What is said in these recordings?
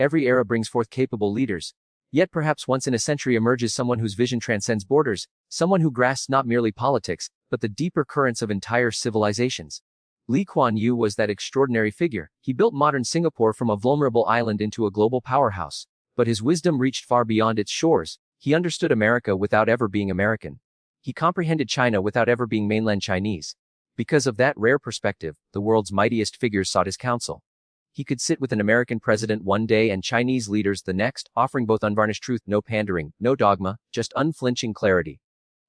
Every era brings forth capable leaders. Yet perhaps once in a century emerges someone whose vision transcends borders, someone who grasps not merely politics, but the deeper currents of entire civilizations. Lee Kuan Yew was that extraordinary figure. He built modern Singapore from a vulnerable island into a global powerhouse. But his wisdom reached far beyond its shores. He understood America without ever being American. He comprehended China without ever being mainland Chinese. Because of that rare perspective, the world's mightiest figures sought his counsel. He could sit with an American president one day and Chinese leaders the next, offering both unvarnished truth, no pandering, no dogma, just unflinching clarity.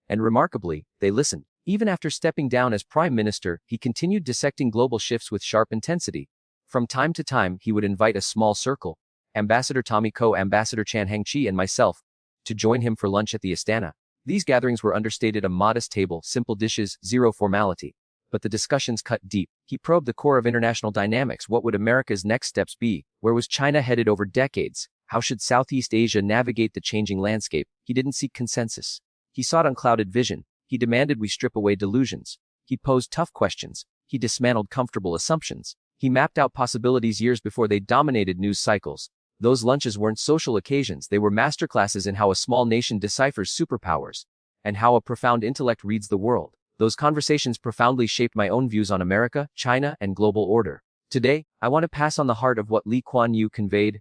And remarkably, they listened. Even after stepping down as prime minister, he continued dissecting global shifts with sharp intensity. From time to time, he would invite a small circle, Ambassador Tommy Koh, Ambassador Chan Hengqi, and myself, to join him for lunch at the Istana. These gatherings were understated: a modest table, simple dishes, zero formality. But the discussions cut deep. He probed the core of international dynamics. What would America's next steps be? Where was China headed over decades? How should Southeast Asia navigate the changing landscape? He didn't seek consensus. He sought unclouded vision. He demanded we strip away delusions. He posed tough questions. He dismantled comfortable assumptions. He mapped out possibilities years before they dominated news cycles. Those lunches weren't social occasions. They were masterclasses in how a small nation deciphers superpowers and how a profound intellect reads the world. Those conversations profoundly shaped my own views on America, China, and global order. Today, I want to pass on the heart of what Lee Kuan Yew conveyed,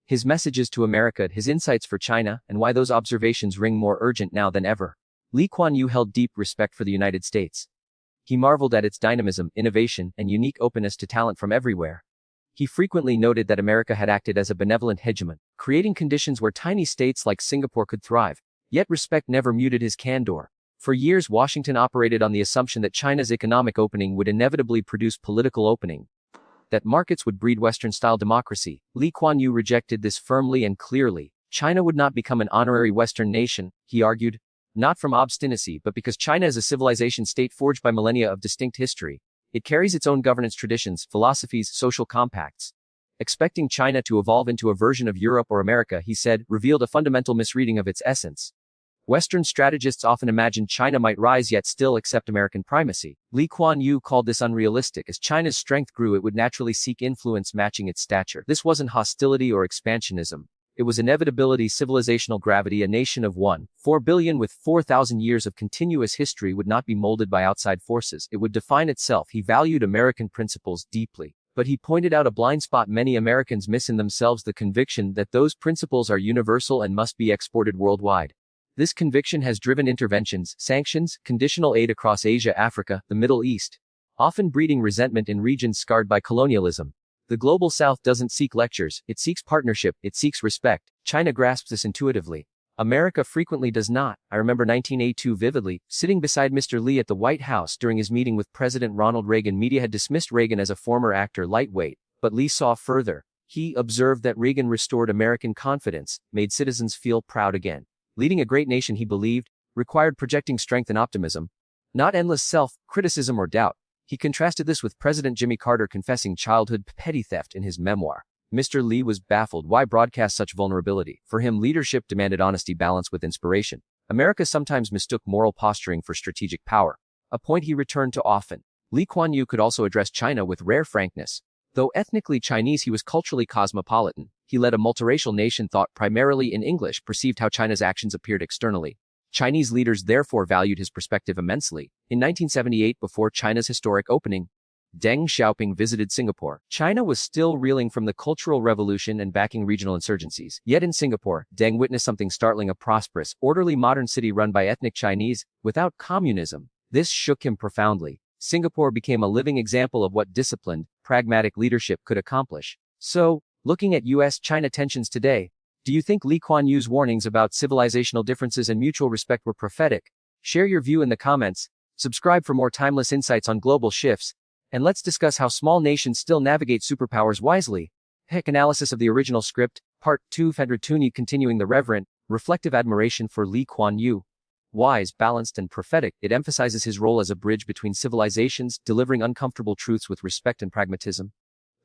his messages to America, his insights for China, and why those observations ring more urgent now than ever. Lee Kuan Yew held deep respect for the United States. He marveled at its dynamism, innovation, and unique openness to talent from everywhere. He frequently noted that America had acted as a benevolent hegemon, creating conditions where tiny states like Singapore could thrive. Yet respect never muted his candor. For years, Washington operated on the assumption that China's economic opening would inevitably produce political opening, that markets would breed Western-style democracy. Lee Kuan Yew rejected this firmly and clearly. China would not become an honorary Western nation, he argued, not from obstinacy, but because China is a civilization state forged by millennia of distinct history. It carries its own governance traditions, philosophies, social compacts. Expecting China to evolve into a version of Europe or America, he said, revealed a fundamental misreading of its essence. Western strategists often imagined China might rise yet still accept American primacy. Lee Kuan Yew called this unrealistic. As China's strength grew, it would naturally seek influence matching its stature. This wasn't hostility or expansionism. It was inevitability, civilizational gravity. A nation of 1.4 billion with 4,000 years of continuous history would not be molded by outside forces. It would define itself. He valued American principles deeply. But he pointed out a blind spot many Americans miss in themselves: the conviction that those principles are universal and must be exported worldwide. This conviction has driven interventions, sanctions, conditional aid across Asia, Africa, the Middle East, often breeding resentment in regions scarred by colonialism. The global South doesn't seek lectures, it seeks partnership, it seeks respect. China grasps this intuitively. America frequently does not. I remember 1982 vividly, sitting beside Mr. Lee at the White House during his meeting with President Ronald Reagan. Media had dismissed Reagan as a former actor lightweight, but Lee saw further. He observed that Reagan restored American confidence, made citizens feel proud again. Leading a great nation, he believed, required projecting strength and optimism, not endless self-criticism or doubt. He contrasted this with President Jimmy Carter confessing childhood petty theft in his memoir. Mr. Lee was baffled. Why broadcast such vulnerability? For him, leadership demanded honesty balanced with inspiration. America sometimes mistook moral posturing for strategic power, a point he returned to often. Lee Kuan Yew could also address China with rare frankness. Though ethnically Chinese, he was culturally cosmopolitan. He led a multiracial nation, thought primarily in English, perceived how China's actions appeared externally. Chinese leaders therefore valued his perspective immensely. In 1978, before China's historic opening, Deng Xiaoping visited Singapore. China was still reeling from the Cultural Revolution and backing regional insurgencies. Yet in Singapore, Deng witnessed something startling: a prosperous, orderly modern city run by ethnic Chinese, without communism. This shook him profoundly. Singapore became a living example of what disciplined, pragmatic leadership could accomplish. So, looking at US-China tensions today, do you think Lee Kuan Yew's warnings about civilizational differences and mutual respect were prophetic? Share your view in the comments, subscribe for more timeless insights on global shifts, and let's discuss how small nations still navigate superpowers wisely. Heck, analysis of the original script, Part 2. Fedratuni continuing the reverent, reflective admiration for Lee Kuan Yew. Wise, balanced, and prophetic, it emphasizes his role as a bridge between civilizations, delivering uncomfortable truths with respect and pragmatism.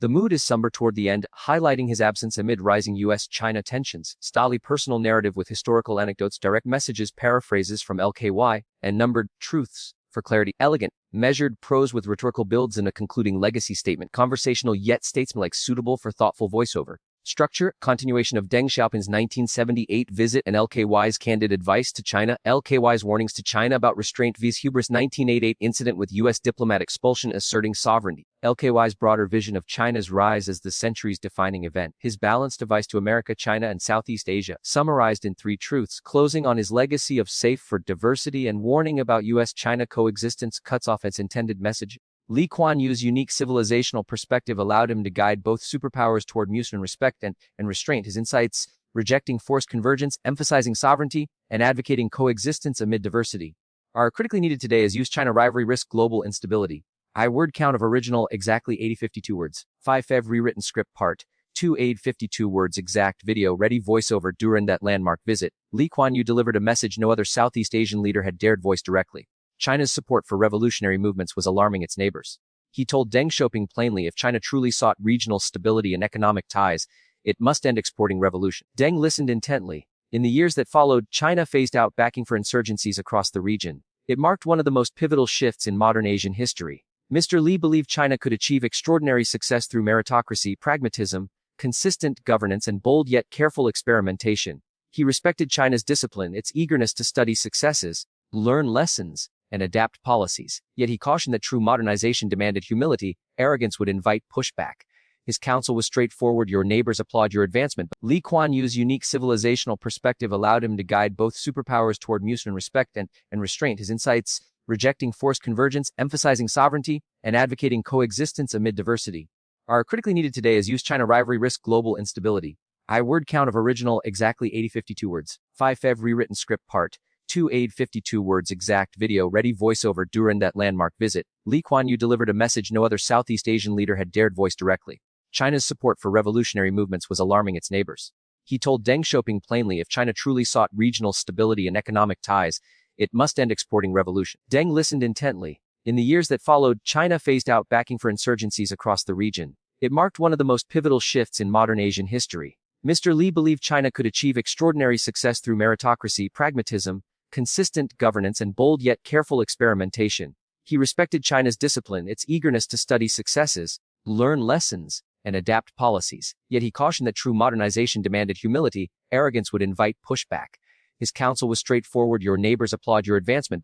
The mood is somber toward the end, highlighting his absence amid rising US-China tensions. Style: personal narrative with historical anecdotes, direct messages, paraphrases from LKY, and numbered truths. For clarity, elegant, measured prose with rhetorical builds and a concluding legacy statement. Conversational yet statesmanlike, suitable for thoughtful voiceover. Structure, continuation of Deng Xiaoping's 1978 visit and LKY's candid advice to China, LKY's warnings to China about restraint vs hubris 1988 incident with U.S. diplomat expulsion asserting sovereignty, LKY's broader vision of China's rise as the century's defining event, his balanced advice to America, China, and Southeast Asia, summarized in 3 truths, closing on his legacy of safe for diversity and warning about U.S.-China coexistence cuts off its intended message. Lee Kuan Yew's unique civilizational perspective allowed him to guide both superpowers toward mutual respect and restraint. His insights, rejecting forced convergence, emphasizing sovereignty, and advocating coexistence amid diversity, are critically needed today as U.S.-China rivalry risks global instability. Word count of original exactly 8052 words. 5 Fev rewritten script part 2 852 words exact video ready voiceover during that landmark visit. Lee Kuan Yew delivered a message no other Southeast Asian leader had dared voice directly. China's support for revolutionary movements was alarming its neighbors. He told Deng Xiaoping plainly if China truly sought regional stability and economic ties, it must end exporting revolution. Deng listened intently. In the years that followed, China phased out backing for insurgencies across the region. It marked one of the most pivotal shifts in modern Asian history. Mr. Lee believed China could achieve extraordinary success through meritocracy, pragmatism, consistent governance, and bold yet careful experimentation. He respected China's discipline, its eagerness to study successes, learn lessons, and adapt policies. Yet he cautioned that true modernization demanded humility, arrogance would invite pushback. His counsel was straightforward: your neighbors applaud your advancement. But Lee Kuan Yew's unique civilizational perspective allowed him to guide both superpowers toward mutual respect and restraint. His insights, rejecting forced convergence, emphasizing sovereignty, and advocating coexistence amid diversity, are critically needed today as U.S.-China rivalry risks global instability. Word count of original exactly 8052 words. 5 Fev rewritten script part 2 852 words exact video ready voiceover during that landmark visit. Lee Kuan Yew delivered a message no other Southeast Asian leader had dared voice directly. China's support for revolutionary movements was alarming its neighbors. He told Deng Xiaoping plainly if China truly sought regional stability and economic ties, it must end exporting revolution. Deng listened intently. In the years that followed, China phased out backing for insurgencies across the region. It marked one of the most pivotal shifts in modern Asian history. Mr. Lee believed China could achieve extraordinary success through meritocracy, pragmatism, consistent governance, and bold yet careful experimentation. He respected China's discipline, its eagerness to study successes, learn lessons, and adapt policies. Yet he cautioned that true modernization demanded humility, arrogance would invite pushback. His counsel was straightforward: your neighbors applaud your advancement.